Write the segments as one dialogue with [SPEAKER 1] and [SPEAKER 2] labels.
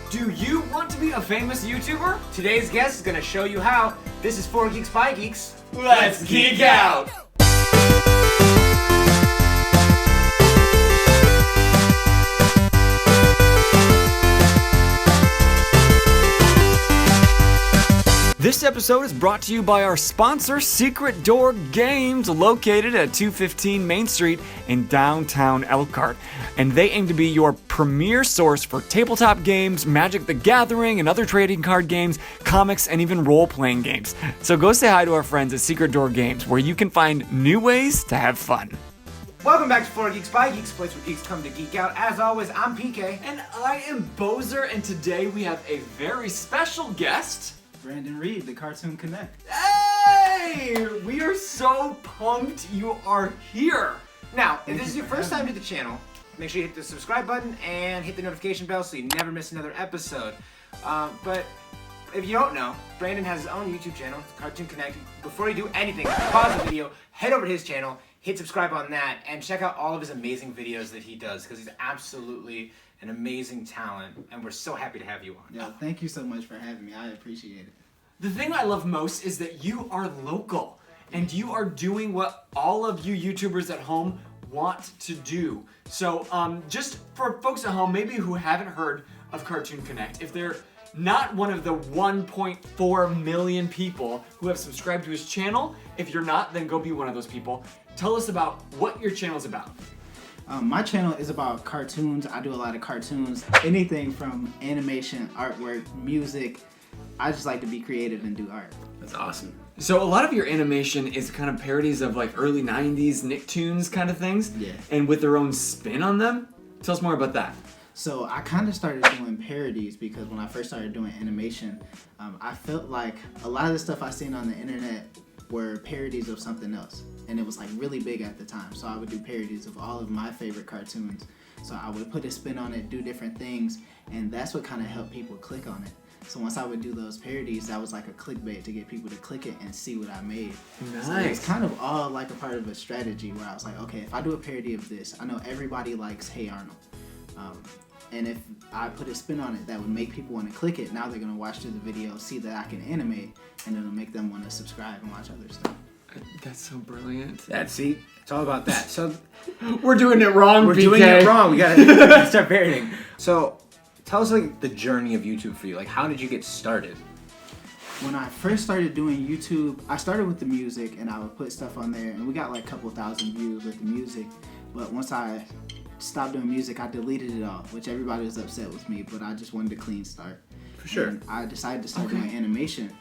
[SPEAKER 1] Do you want to be a famous YouTuber?
[SPEAKER 2] Today's guest is going to show you how. This is 4 Geeks by Geeks.
[SPEAKER 1] Let's geek out! This episode is brought to you by our sponsor, Secret Door Games, located at 215 Main Street in downtown Elkhart. And they aim to be your premier source for tabletop games, Magic the Gathering, and other trading card games, comics, and even role-playing games. So go say hi to our friends at Secret Door Games, where you can find new ways to have fun.
[SPEAKER 2] Welcome back to 4 Geeks by Geeks, place where geeks come to geek out. As always, I'm PK.
[SPEAKER 1] And I am Bozer, and today we have a very special guest.
[SPEAKER 3] Brandon Reed, the Cartoon Connect.
[SPEAKER 1] Hey! We are so pumped you are here.
[SPEAKER 2] Now, if this is your first time to the channel, make sure you hit the subscribe button and hit the notification bell so you never miss another episode. But if you don't know, Brandon has his own YouTube channel, Cartoon Connect. Before you do anything, pause the video, head over to his channel, hit subscribe on that, and check out all of his amazing videos that he does, because he's absolutely an amazing talent, and we're so happy to have you on.
[SPEAKER 3] Yeah, thank you so much for having me. I appreciate it.
[SPEAKER 1] The thing I love most is that you are local, and you are doing what all of you YouTubers at home want to do. So just for folks at home, maybe who haven't heard of Cartoon Connect, if they're not one of the 1.4 million people who have subscribed to his channel, if you're not, then go be one of those people. Tell us about what your channel is about.
[SPEAKER 3] My channel is about cartoons. I do a lot of cartoons, anything from animation, artwork, music. I just like to be creative and do art.
[SPEAKER 2] That's awesome.
[SPEAKER 1] So a lot of your animation is kind of parodies of like early 90s Nicktoons kind of things.
[SPEAKER 3] Yeah.
[SPEAKER 1] And with their own spin on them. Tell us more about that.
[SPEAKER 3] So I kind of started doing parodies because when I first started doing animation, I felt like a lot of the stuff I seen on the internet were parodies of something else. And it was like really big at the time. So I would do parodies of all of my favorite cartoons. So I would put a spin on it, do different things, and that's what kind of helped people click on it. So once I would do those parodies, that was like a clickbait to get people to click it and see what I made.
[SPEAKER 1] Nice.
[SPEAKER 3] So it's kind of all like a part of a strategy where I was like, okay, if I do a parody of this, I know everybody likes Hey Arnold. And if I put a spin on it that would make people want to click it, now they're going to watch through the video, see that I can animate, and it'll make them want to subscribe and watch other stuff.
[SPEAKER 1] That's so brilliant.
[SPEAKER 2] See, it's all about that. So
[SPEAKER 1] We're doing it wrong,
[SPEAKER 2] we're
[SPEAKER 1] PK.
[SPEAKER 2] doing it wrong. We gotta start parodying. So tell us like the journey of YouTube for you. Like, how did you get started?
[SPEAKER 3] When I first started doing YouTube, I started with the music and I would put stuff on there, and we got like a couple thousand views with the music. But once I stopped doing music, I deleted it all, which everybody was upset with me, but I just wanted a clean start.
[SPEAKER 2] For sure.
[SPEAKER 3] And I decided to start doing animation.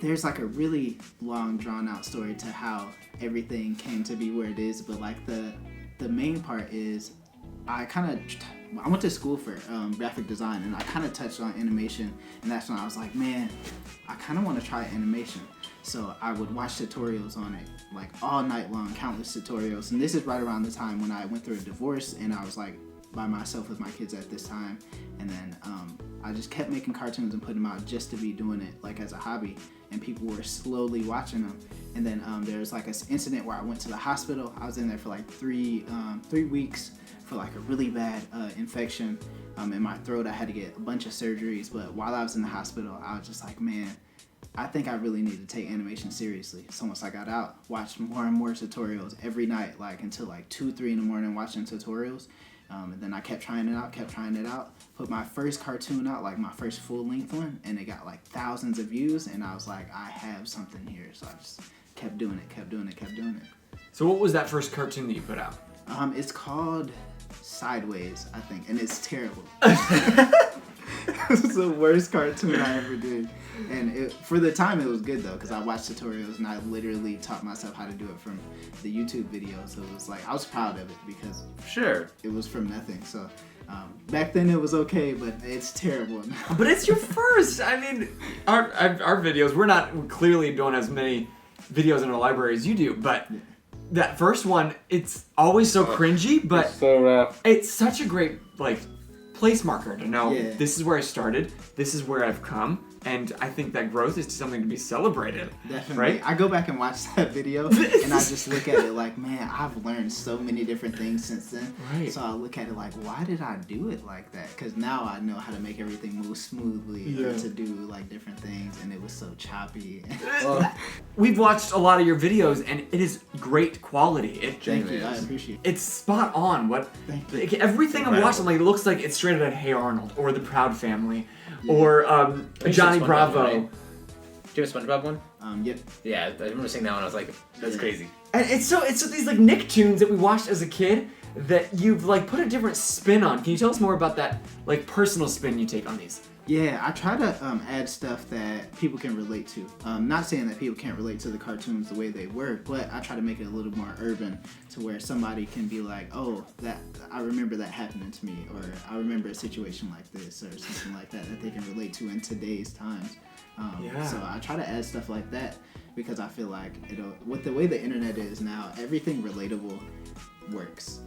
[SPEAKER 3] There's like a really long, drawn out story to how everything came to be where it is, but like the main part is I went to school for graphic design, and I kind of touched on animation, and that's when I was like, man, I kind of want to try animation. So I would watch tutorials on it like all night long, countless tutorials. And this is right around the time when I went through a divorce, and I was like by myself with my kids at this time. And then I just kept making cartoons and putting them out just to be doing it like as a hobby, and people were slowly watching them. And then there was like an incident where I went to the hospital. I was in there for like 3 weeks for like a really bad infection in my throat. I had to get a bunch of surgeries, but while I was in the hospital, I was just like, man, I think I really need to take animation seriously. So once I got out, watched more and more tutorials every night, like until like 2, 3 in the morning watching tutorials. And then I kept trying it out, put my first cartoon out, like my first full-length one, and it got like thousands of views, and I was like, I have something here. So I just kept doing it.
[SPEAKER 1] So what was that first cartoon that you put out?
[SPEAKER 3] It's called Sideways, I think, and it's terrible. It was the worst cartoon I ever did. And for the time, it was good, though, because I watched tutorials, and I literally taught myself how to do it from the YouTube videos. So it was like, I was proud of it because
[SPEAKER 2] Sure.
[SPEAKER 3] it was from nothing. So back then, it was okay, but it's terrible now.
[SPEAKER 1] But it's your first. I mean, our videos, we clearly don't have as many videos in our library as you do, but that first one, it's always so cringy, but
[SPEAKER 2] So rough.
[SPEAKER 1] it's such a great, like, place marker to know
[SPEAKER 3] Yeah.
[SPEAKER 1] this is where I started, this is where I've come, and I think that growth is something to be celebrated.
[SPEAKER 3] Definitely.
[SPEAKER 1] Right?
[SPEAKER 3] I go back and watch that video and I just look at it like, man, I've learned so many different things since then.
[SPEAKER 1] Right.
[SPEAKER 3] So I look at it like, why did I do it like that? Because now I know how to make everything move smoothly
[SPEAKER 1] Yeah.
[SPEAKER 3] and to do like different things, and it was so choppy.
[SPEAKER 1] We've watched a lot of your videos, and it is great quality.
[SPEAKER 3] Thank you. I appreciate it.
[SPEAKER 1] It's spot on.
[SPEAKER 3] Thank you.
[SPEAKER 1] Like, everything I'm
[SPEAKER 2] Incredible.
[SPEAKER 1] watching, like, it looks like it's straight out of Hey Arnold or The Proud Family or Johnny
[SPEAKER 2] SpongeBob,
[SPEAKER 1] Bravo.
[SPEAKER 2] right? Do you have a SpongeBob one?
[SPEAKER 3] Yep.
[SPEAKER 2] Yeah, I remember seeing that one. I was like, that's
[SPEAKER 3] Yeah.
[SPEAKER 2] crazy.
[SPEAKER 1] And it's so these like Nicktoons that we watched as a kid that you've like put a different spin on. Can you tell us more about that like personal spin you take on these?
[SPEAKER 3] Yeah, I try to add stuff that people can relate to. Not saying that people can't relate to the cartoons the way they were, but I try to make it a little more urban to where somebody can be like, oh, that I remember that happening to me, or I remember a situation like this, or something like that that they can relate to in today's times. So I try to add stuff like that because I feel like with the way the internet is now, everything relatable works.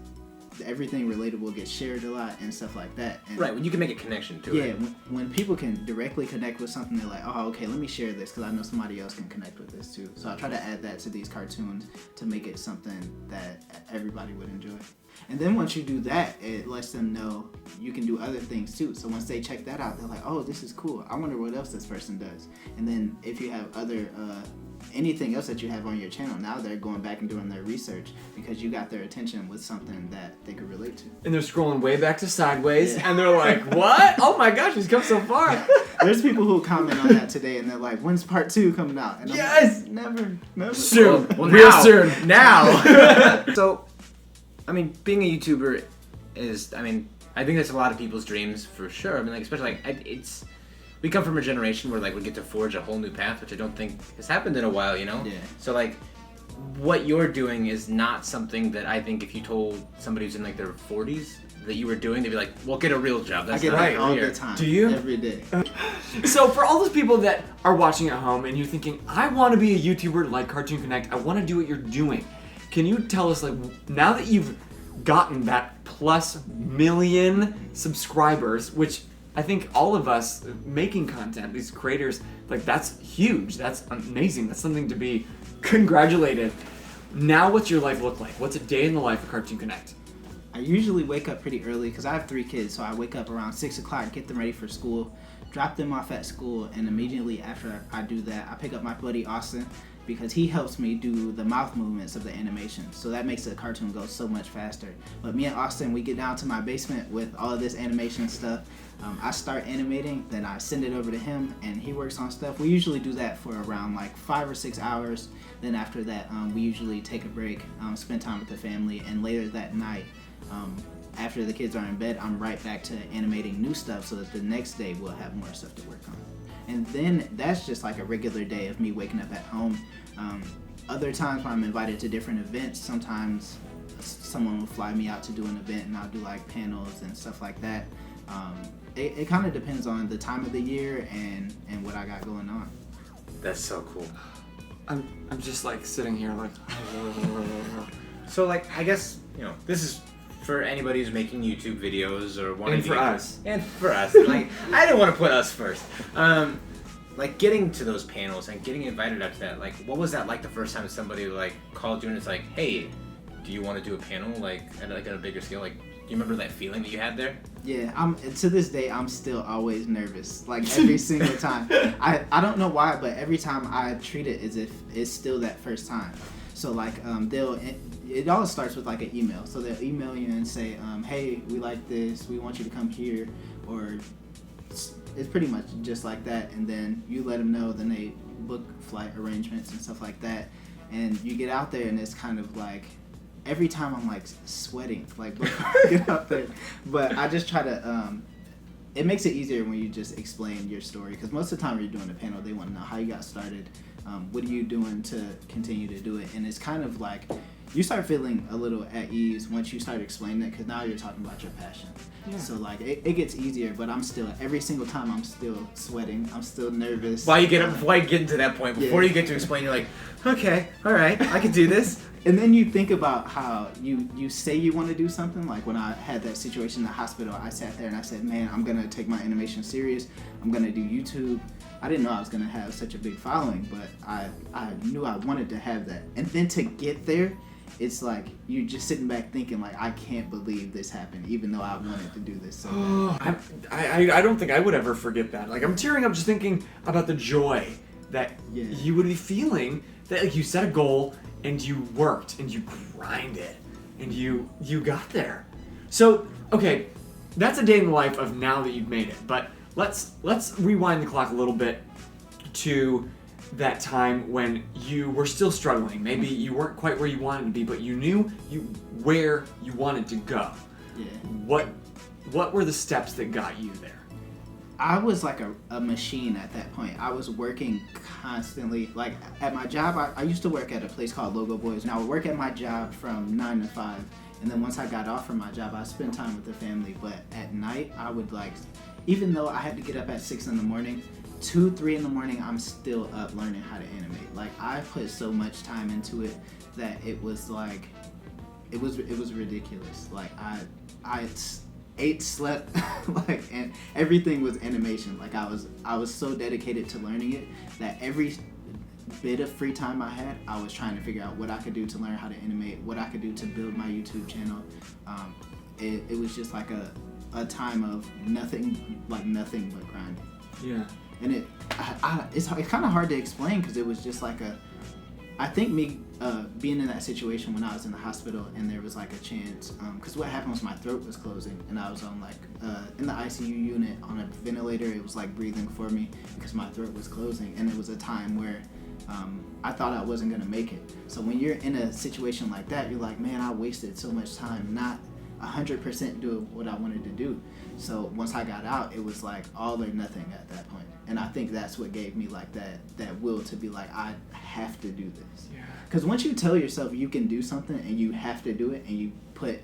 [SPEAKER 3] Everything relatable gets shared a lot and stuff like that. And
[SPEAKER 2] Right, when you can make a connection to
[SPEAKER 3] yeah,
[SPEAKER 2] it.
[SPEAKER 3] when people can directly connect with something, they're like, oh, okay, let me share this because I know somebody else can connect with this too. So I try to add that to these cartoons to make it something that everybody would enjoy. And then once you do that, it lets them know you can do other things too. So once they check that out, they're like, oh, this is cool. I wonder what else this person does. And then if you have other anything else that you have on your channel, now they're going back and doing their research because you got their attention with something that they could relate to.
[SPEAKER 1] And they're scrolling way back to Sideways,
[SPEAKER 3] Yeah.
[SPEAKER 1] and they're like, "What? Oh my gosh, he's come so far!"
[SPEAKER 3] There's people who comment on that today, and they're like, "When's part 2 coming out?" And I'm
[SPEAKER 1] Yes!
[SPEAKER 3] like, never.
[SPEAKER 1] Soon,
[SPEAKER 2] Well,
[SPEAKER 1] real
[SPEAKER 2] now.
[SPEAKER 1] soon.
[SPEAKER 2] Now! So, I mean, being a YouTuber is, I think that's a lot of people's dreams for sure. I mean, like, especially, like, we come from a generation where, like, we get to forge a whole new path, which I don't think has happened in a while, you know?
[SPEAKER 3] Yeah.
[SPEAKER 2] So, like, what you're doing is not something that I think if you told somebody who's in, like, their 40s that you were doing, they'd be like, well, get a real job.
[SPEAKER 3] I
[SPEAKER 2] That's
[SPEAKER 3] get
[SPEAKER 2] not
[SPEAKER 3] that
[SPEAKER 2] a
[SPEAKER 3] all
[SPEAKER 2] career.
[SPEAKER 3] the time.
[SPEAKER 1] Do you?
[SPEAKER 3] Every day.
[SPEAKER 1] So for all those people that are watching at home and you're thinking, I want to be a YouTuber like Cartoon Connect, I want to do what you're doing. Can you tell us, like, now that you've gotten that plus million subscribers, which I think all of us making content, these creators, like, that's huge. That's amazing. That's something to be congratulated. Now what's your life look like? What's a day in the life of Cartoon Connect?
[SPEAKER 3] I usually wake up pretty early because I have 3 kids, so I wake up around 6 o'clock, get them ready for school, drop them off at school, and immediately after I do that, I pick up my buddy Austin because he helps me do the mouth movements of the animation. So that makes the cartoon go so much faster. But me and Austin, we get down to my basement with all of this animation stuff. I start animating, then I send it over to him, and he works on stuff. We usually do that for around like 5 or 6 hours. Then after that, we usually take a break, spend time with the family, and later that night, after the kids are in bed, I'm right back to animating new stuff so that the next day we'll have more stuff to work on. And then that's just like a regular day of me waking up at home. Other times when I'm invited to different events, sometimes someone will fly me out to do an event and I'll do like panels and stuff like that. It kind of depends on the time of the year and what I got going on.
[SPEAKER 2] That's so cool.
[SPEAKER 1] I'm just like sitting here like
[SPEAKER 2] So, like, I guess, you know, this is for anybody who's making YouTube videos or wanting
[SPEAKER 1] And
[SPEAKER 2] to
[SPEAKER 1] for
[SPEAKER 2] get-
[SPEAKER 1] us.
[SPEAKER 2] And for us. Like, I didn't want to put us first. Like, getting to those panels and getting invited out to that, like, what was that like the first time somebody, like, called you and it's like, hey, do you want to do a panel, like, at a bigger scale? Like, do you remember that feeling that you had there?
[SPEAKER 3] Yeah, to this day, I'm still always nervous. Like, every single time. I don't know why, but every time I treat it as if it's still that first time. So, like, it all starts with, like, an email. So they'll email you and say, hey, we like this, we want you to come here, or it's pretty much just like that. And then you let them know, then they book flight arrangements and stuff like that. And you get out there, and it's kind of like, every time I'm like sweating, like before I get out there. But I just try to, it makes it easier when you just explain your story. Because most of the time when you're doing a panel, they want to know how you got started. What are you doing to continue to do it? And it's kind of like, you start feeling a little at ease once you start explaining it, because now you're talking about your passion.
[SPEAKER 1] Yeah.
[SPEAKER 3] So like, it gets easier, but I'm still, every single time I'm still sweating, I'm still nervous.
[SPEAKER 2] Why you get into that point, before
[SPEAKER 3] Yeah.
[SPEAKER 2] you get to explain, you're like, okay, all right, I can do this.
[SPEAKER 3] And then you think about how you say you want to do something. Like when I had that situation in the hospital, I sat there and I said, man, I'm going to take my animation serious. I'm going to do YouTube. I didn't know I was going to have such a big following, but I knew I wanted to have that. And then to get there, it's like you're just sitting back thinking like, I can't believe this happened, even though I wanted to do this so bad.
[SPEAKER 1] I don't think I would ever forget that. Like I'm tearing up just thinking about the joy that you would be feeling that like you set a goal and you worked and you grinded and you got there. So okay, that's a day in the life of now that you've made it. But let's rewind the clock a little bit to that time when you were still struggling. Maybe you weren't quite where you wanted to be, but you knew where you wanted to go.
[SPEAKER 3] Yeah.
[SPEAKER 1] What were the steps that got you there?
[SPEAKER 3] I was like a machine at that point. I was working constantly. Like at my job, I used to work at a place called Logo Boys. And I would work at my job from 9 to 5. And then once I got off from my job, I spent time with the family. But at night, I would like, even though I had to get up at 6 in the morning, 2, 3 in the morning, I'm still up learning how to animate. Like I put so much time into it that it was like, it was ridiculous. Like I ate, slept, like, and everything was animation. Like I was so dedicated to learning it that every bit of free time I had, I was trying to figure out what I could do to learn how to animate, what I could do to build my YouTube channel. It was just like a time of nothing but grinding.
[SPEAKER 1] Yeah.
[SPEAKER 3] And it's kind of hard to explain because it was just like I think me being in that situation when I was in the hospital and there was like a chance, because what happened was my throat was closing and I was on like in the ICU unit on a ventilator. It was like breathing for me because my throat was closing, and it was a time where I thought I wasn't gonna make it. So when you're in a situation like that, you're like, man, I wasted so much time not 100% doing what I wanted to do. So once I got out, it was like all or nothing at that point. And I think that's what gave me like that will to be like, I have to do this.
[SPEAKER 1] Yeah.
[SPEAKER 3] Because once you tell yourself you can do something and you have to do it, and you put,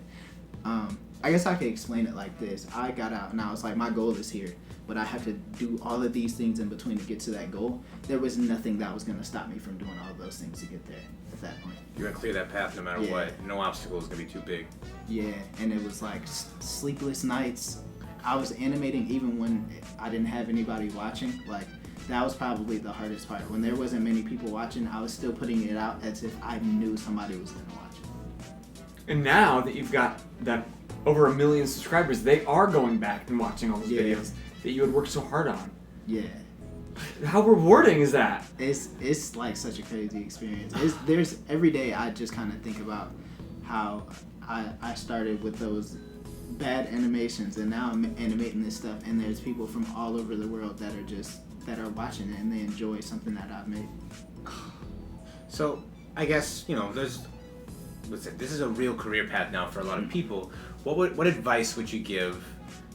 [SPEAKER 3] I guess I could explain it like this. I got out and I was like, my goal is here, but I have to do all of these things in between to get to that goal. There was nothing that was going to stop me from doing all of those things to get there at that point.
[SPEAKER 2] You're gonna clear that path no matter what. No obstacle is gonna be too big.
[SPEAKER 3] Yeah, and it was like sleepless nights. I was animating even when I didn't have anybody watching. Like that was probably the hardest part. When there wasn't many people watching, I was still putting it out as if I knew somebody was gonna watch it.
[SPEAKER 1] And now that you've got that over 1 million subscribers, they are going back and watching all those videos that you had worked so hard on.
[SPEAKER 3] Yeah.
[SPEAKER 1] How rewarding is that?
[SPEAKER 3] It's like such a crazy experience. There's every day I just kind of think about how I started with those bad animations and now I'm animating this stuff, and there's people from all over the world that are watching it and they enjoy something that I've made.
[SPEAKER 2] So I guess this is a real career path now for a lot of people. What advice would you give,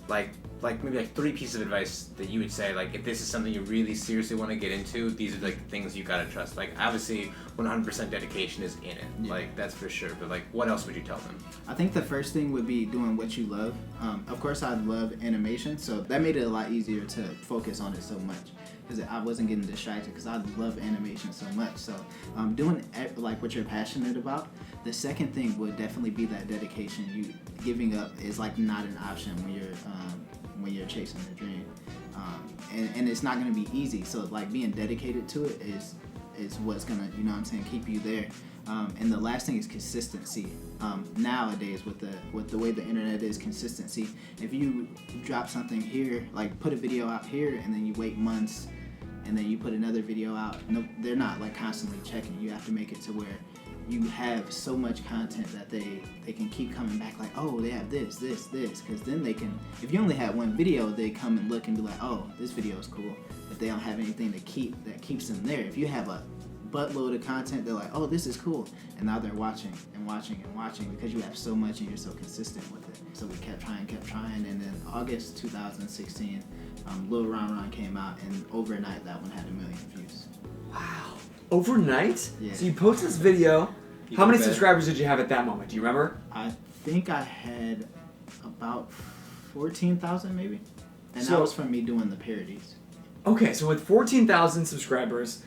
[SPEAKER 2] like maybe like 3 pieces of advice that you would say, like if this is something you really seriously want to get into, these are like the things you gotta trust. Like obviously 100% dedication is in it, like that's for sure, but like what else would you tell them?
[SPEAKER 3] I think the first thing would be doing what you love. Of course I love animation, so that made it a lot easier to focus on it so much because I wasn't getting distracted because I love animation so much. So doing like what you're passionate about. The second thing would definitely be that dedication. You giving up is like not an option when you're chasing the dream, and it's not going to be easy. So like being dedicated to it is what's gonna keep you there. And the last thing is consistency. Nowadays with the way the internet is, consistency. If you drop something here, like put a video out here and then you wait months and then you put another video out, no, they're not like constantly checking. You have to make it to where you have so much content that they can keep coming back like, oh, they have this, because then they can, if you only had one video, they come and look and be like, oh, this video is cool. If they don't have anything that keeps them there. If you have a buttload of content, they're like, oh, this is cool, and now they're watching and watching and watching because you have so much and you're so consistent with it. So we kept trying, and then August 2016, Lil Ron Ron came out, and overnight that one had 1 million views.
[SPEAKER 1] Wow. Overnight?
[SPEAKER 3] Yeah.
[SPEAKER 1] So you post this video. How many subscribers did you have at that moment? Do you remember?
[SPEAKER 3] I think I had about 14,000 maybe, and
[SPEAKER 1] So-
[SPEAKER 3] that was from me doing the parodies.
[SPEAKER 1] Okay, so with 14,000 subscribers,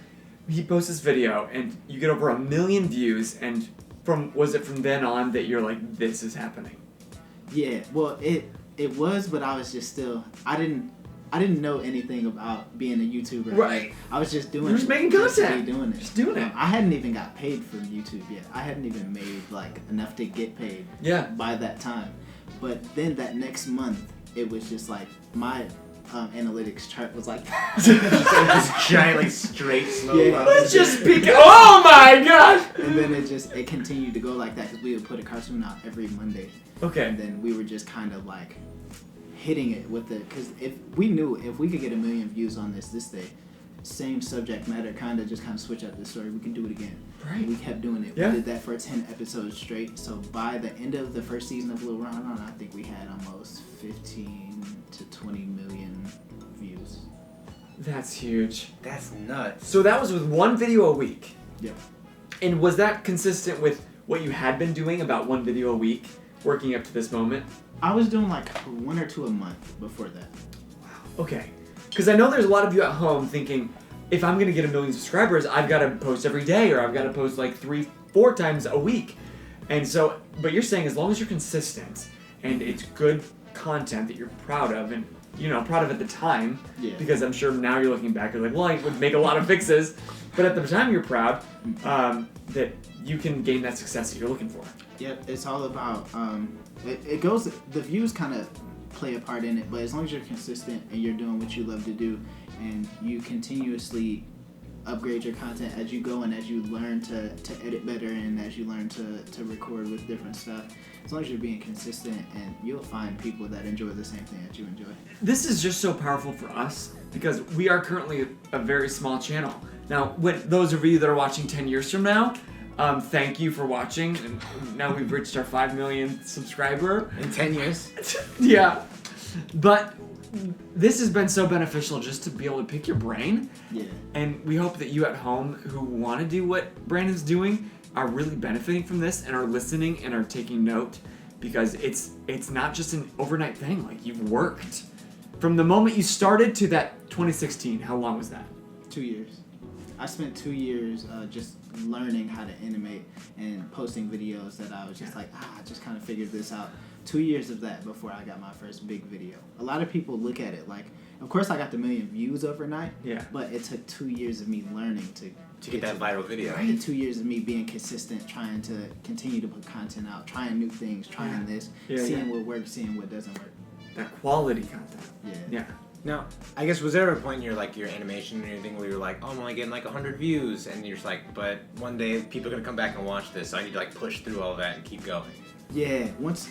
[SPEAKER 1] he posts this video and you get over 1 million views, and was it from then on that you're like, this is happening?
[SPEAKER 3] Yeah, well, it was, but I was just still, I didn't know anything about being a YouTuber.
[SPEAKER 1] Right.
[SPEAKER 3] I was just doing
[SPEAKER 1] You're just making content.
[SPEAKER 3] Doing it.
[SPEAKER 1] Just doing it.
[SPEAKER 3] I hadn't even got paid from YouTube yet. I hadn't even made like enough to get paid.
[SPEAKER 1] Yeah.
[SPEAKER 3] By that time, but then that next month, it was just like my analytics chart was like
[SPEAKER 2] Just giant, like straight, slow.
[SPEAKER 3] Yeah.
[SPEAKER 1] Let's just speak. Oh my gosh!
[SPEAKER 3] And then it continued to go like that because we would put a cartoon out every Monday.
[SPEAKER 1] Okay.
[SPEAKER 3] And then we were just kind of like hitting it with it because if we knew if we could get 1 million views on this day, same subject matter, kind of switch up the story, we can do it again.
[SPEAKER 1] Right.
[SPEAKER 3] We kept doing it.
[SPEAKER 1] Yeah.
[SPEAKER 3] We did that for 10 episodes straight. So by the end of the first season of Little Run On, I think we had almost 15 to 20 million views.
[SPEAKER 1] That's huge.
[SPEAKER 2] That's nuts.
[SPEAKER 1] So that was with one video a week.
[SPEAKER 3] Yep.
[SPEAKER 1] And was that consistent with what you had been doing, about one video a week, working up to this moment?
[SPEAKER 3] I was doing like 1 or 2 a month before that.
[SPEAKER 1] Okay. Because I know there's a lot of you at home thinking, if I'm going to get 1 million subscribers, I've got to post every day, or I've got to post like 3-4 times a week. And so, but you're saying as long as you're consistent and it's good content that you're proud of, and proud of at the time, because I'm sure now you're looking back, you're like, well, I would make a lot of fixes, but at the time you're proud that you can gain that success that you're looking for.
[SPEAKER 3] Yep, it's all about, it goes, the views kind of play a part in it, but as long as you're consistent and you're doing what you love to do and you continuously upgrade your content as you go and as you learn to edit better and as you learn to record with different stuff, as long as you're being consistent, and you'll find people that enjoy the same thing that you enjoy.
[SPEAKER 1] This is just so powerful for us because we are currently a very small channel. Now, when those of you that are watching 10 years from now, thank you for watching. And now we've reached our 5 million subscriber.
[SPEAKER 2] In 10 years?
[SPEAKER 1] Yeah. But this has been so beneficial just to be able to pick your brain.
[SPEAKER 3] Yeah.
[SPEAKER 1] And we hope that you at home who want to do what Brandon's doing are really benefiting from this and are listening and are taking note, because it's not just an overnight thing. Like, you've worked. From the moment you started to that 2016, how long was that?
[SPEAKER 3] 2 years. I spent 2 years just learning how to animate and posting videos that I was just like, I just kind of figured this out. 2 years of that before I got my first big video. A lot of people look at it like, of course I got the 1 million views overnight, but it took 2 years of me learning to
[SPEAKER 2] get that viral video.
[SPEAKER 3] Right. And 2 years of me being consistent, trying to continue to put content out, trying new things, trying this, seeing what works, seeing what doesn't work.
[SPEAKER 1] That quality content. Yeah.
[SPEAKER 2] Now, I guess, was there a point in your animation or anything where you're like, oh, I'm only getting like 100 views, and you're just like, but one day people are gonna come back and watch this, so I need to like push through all of that and keep going?
[SPEAKER 3] Yeah. Once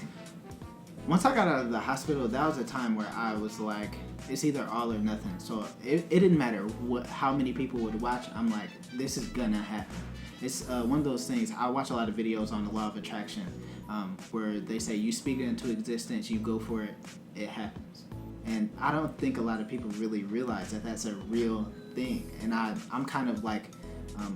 [SPEAKER 3] I got out of the hospital, that was a time where I was like, it's either all or nothing. So it didn't matter how many people would watch. I'm like, this is gonna happen. It's one of those things. I watch a lot of videos on the law of attraction, where they say you speak it into existence, you go for it, it happens. And I don't think a lot of people really realize that that's a real thing. And I'm kind of like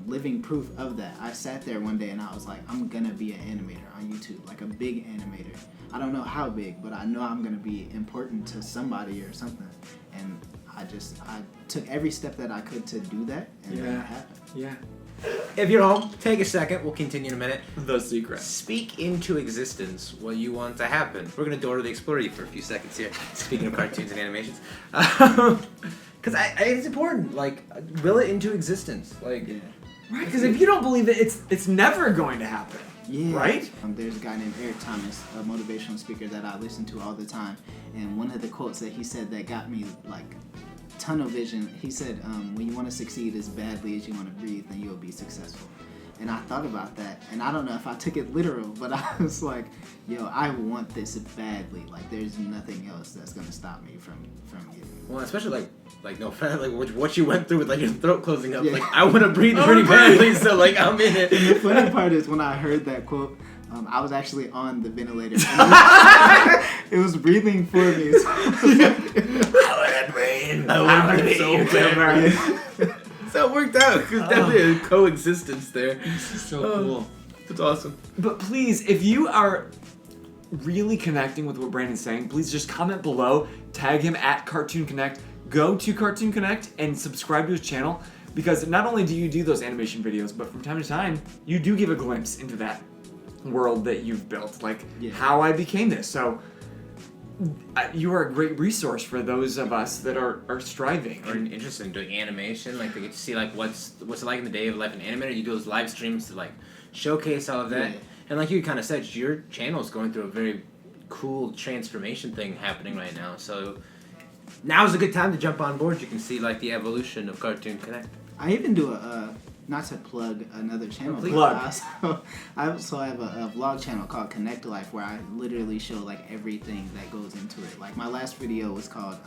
[SPEAKER 3] living proof of that. I sat there one day and I was like, I'm gonna be an animator on YouTube, like a big animator. I don't know how big, but I know I'm gonna be important to somebody or something. And I took every step that I could to do that, and then it happened.
[SPEAKER 1] Yeah.
[SPEAKER 2] If you're home, take a second. We'll continue in a minute.
[SPEAKER 1] The secret.
[SPEAKER 2] Speak into existence what you want to happen. We're going to Dora the Explorer you for a few seconds here. Speaking of cartoons and animations. Because it's important. Like, will it into existence. Like,
[SPEAKER 1] right, because if you don't believe it, it's never going to happen.
[SPEAKER 3] Yeah.
[SPEAKER 1] Right?
[SPEAKER 3] There's a guy named Eric Thomas, a motivational speaker that I listen to all the time. And one of the quotes that he said that got me, like, tunnel vision, he said, when you want to succeed as badly as you want to breathe, then you'll be successful. And I thought about that, and I don't know if I took it literal, but I was like, yo, I want this badly. Like, there's nothing else that's going to stop me from getting it.
[SPEAKER 2] Well, especially like no offense, like what you went through with like your throat closing up. Yeah. Like, I want to breathe pretty badly, so like I'm in it.
[SPEAKER 3] And the funny part is when I heard that quote, I was actually on the ventilator. It was breathing for me.
[SPEAKER 2] I want to breathe. I want to breathe so bad. So it worked out. There's definitely a coexistence there.
[SPEAKER 1] This is so cool.
[SPEAKER 2] That's awesome.
[SPEAKER 1] But please, if you are really connecting with what Brandon's saying, please just comment below, tag him at Cartoon Connect, go to Cartoon Connect and subscribe to his channel, because not only do you do those animation videos, but from time to time, you do give a glimpse into that world that you've built, like
[SPEAKER 3] Yeah.
[SPEAKER 1] how I became this. So you are a great resource for those of us that are striving.
[SPEAKER 2] Or interested in doing animation, like they get to see like what's it like in the day of life an animator. You do those live streams to like showcase all of that.
[SPEAKER 3] Yeah.
[SPEAKER 2] And like you kind of said, your channel is going through a very cool transformation thing happening right now. So now's a good time to jump on board. You can see like the evolution of Cartoon Connect.
[SPEAKER 3] I even do a not to plug another channel.
[SPEAKER 2] Please.
[SPEAKER 3] But I also have a vlog channel called Connect Life where I literally show like everything that goes into it. Like my last video was called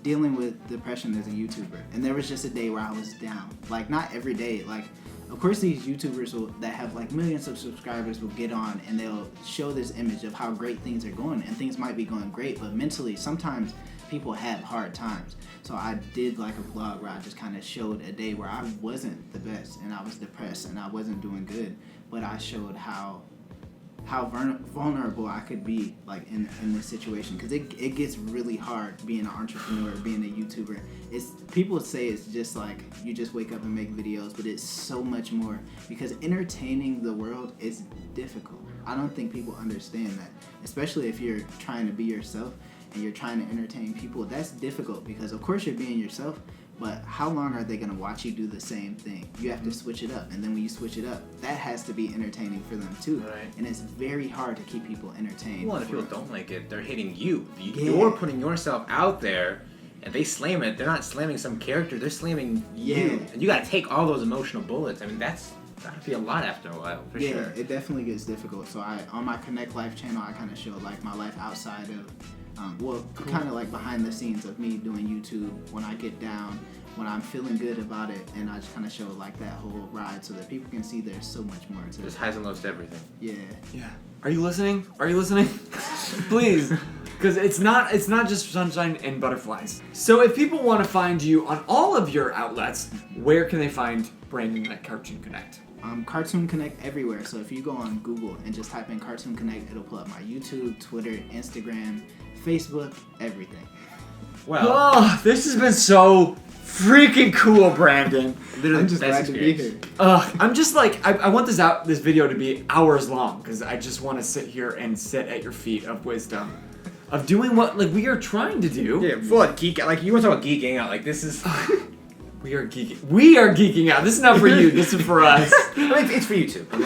[SPEAKER 3] dealing with depression as a YouTuber, and there was just a day where I was down. Like not every day. Like of course these YouTubers that have like millions of subscribers will get on and they'll show this image of how great things are going, and things might be going great, but mentally sometimes people have hard times. So I did like a vlog where I just kind of showed a day where I wasn't the best and I was depressed and I wasn't doing good, but I showed how vulnerable I could be like in this situation, because it gets really hard being an entrepreneur, being a YouTuber. It's people say it's just like you just wake up and make videos, but it's so much more, because entertaining the world is difficult. I don't think people understand that, especially if you're trying to be yourself and you're trying to entertain people. That's difficult because of course you're being yourself, but how long are they going to watch you do the same thing? You have to switch it up, and then when you switch it up, that has to be entertaining for them too.
[SPEAKER 2] Right.
[SPEAKER 3] And it's very hard to keep people entertained.
[SPEAKER 2] Well, and if people don't like it, they're hitting you.
[SPEAKER 3] Yeah.
[SPEAKER 2] You're putting yourself out there, and they slam it. They're not slamming some character. They're slamming
[SPEAKER 3] Yeah.
[SPEAKER 2] you. And you got to take all those emotional bullets. I mean, that's got to be a lot after a while, for
[SPEAKER 3] Yeah,
[SPEAKER 2] sure.
[SPEAKER 3] it definitely gets difficult. So on my Connect Life channel, I kind of show like my life outside of, kind of like behind the scenes of me doing YouTube when I get down, when I'm feeling good about it, and I just kind of show like that whole ride so that people can see there's so much more to
[SPEAKER 2] There's
[SPEAKER 3] it.
[SPEAKER 2] highs and lows to everything.
[SPEAKER 3] Yeah.
[SPEAKER 1] Yeah. Are you listening? Are you listening? Please. Because it's not just sunshine and butterflies. So if people want to find you on all of your outlets, where can they find Brandon at Cartoon Connect?
[SPEAKER 3] Cartoon Connect everywhere. So if you go on Google and just type in Cartoon Connect, it'll pull up my YouTube, Twitter, Instagram, Facebook, everything.
[SPEAKER 2] Well,
[SPEAKER 1] Oh, this has been so freaking cool, Brandon.
[SPEAKER 2] literally
[SPEAKER 3] I'm just
[SPEAKER 2] best
[SPEAKER 3] glad to be
[SPEAKER 2] experience.
[SPEAKER 3] here.
[SPEAKER 1] I'm just like, I want this video to be hours long, because I just want to sit here and sit at your feet of wisdom, of doing what like we are trying to do.
[SPEAKER 2] Yeah, full of geek. Like you want to talk about geeking out. Like this is.
[SPEAKER 1] We are geeking out. This is not for you. This is for us.
[SPEAKER 2] I mean, it's for YouTube. I'm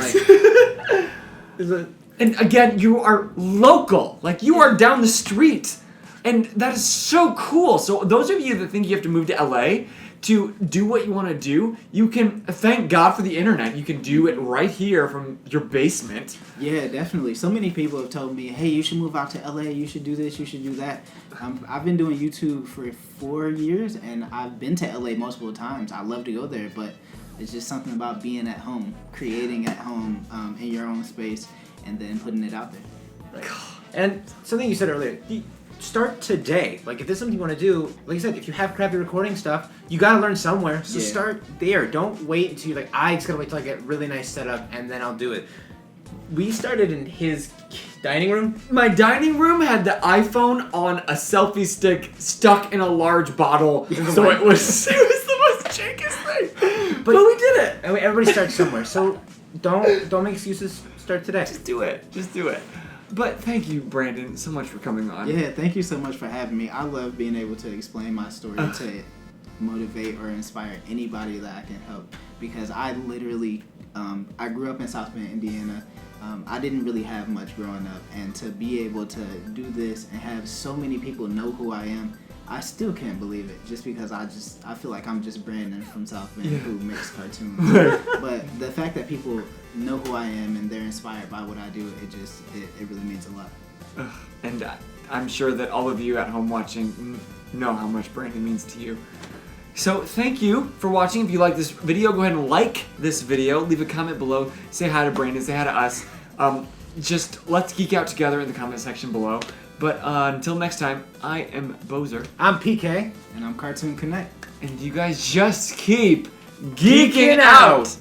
[SPEAKER 2] like.
[SPEAKER 1] And again, you are local. Like you are down the street. And that is so cool. So those of you that think you have to move to LA to do what you want to do, you can thank God for the internet. You can do it right here from your basement.
[SPEAKER 3] Yeah, definitely. So many people have told me, hey, you should move out to LA, you should do this, you should do that. I've been doing YouTube for 4 years, and I've been to LA multiple times. I love to go there, but it's just something about being at home, creating at home in your own space, and then putting it out there.
[SPEAKER 2] Right. And something you said earlier, start today. Like if there's something you want to do, like you said, if you have crappy recording stuff, you gotta learn somewhere. So
[SPEAKER 3] Yeah.
[SPEAKER 2] start there. Don't wait until you're like, I just gotta wait till I get really nice setup and then I'll do it. We started in his dining room.
[SPEAKER 1] My dining room had the iPhone on a selfie stick stuck in a large bottle. So it was the most jankest thing. But we did it.
[SPEAKER 2] I mean, everybody starts somewhere. So don't make excuses. Start today.
[SPEAKER 1] Just do it. Just do it. But thank you, Brandon, so much for coming on.
[SPEAKER 3] Yeah, thank you so much for having me. I love being able to explain my story to motivate or inspire anybody that I can help, because I literally, I grew up in South Bend, Indiana. I didn't really have much growing up, and to be able to do this and have so many people know who I am, I still can't believe it, just because I feel like I'm just Brandon from South Bend who makes cartoons. But the fact that people know who I am and they're inspired by what I do, it really means a lot.
[SPEAKER 1] And I'm sure that all of you at home watching know how much Brandon means to you. So thank you for watching. If you like this video, go ahead and like this video. Leave a comment below. Say hi to Brandon. Say hi to us. Just let's geek out together in the comment section below. But until next time, I am Bozer.
[SPEAKER 2] I'm PK.
[SPEAKER 3] And I'm Cartoon Connect.
[SPEAKER 1] And you guys just keep geeking out.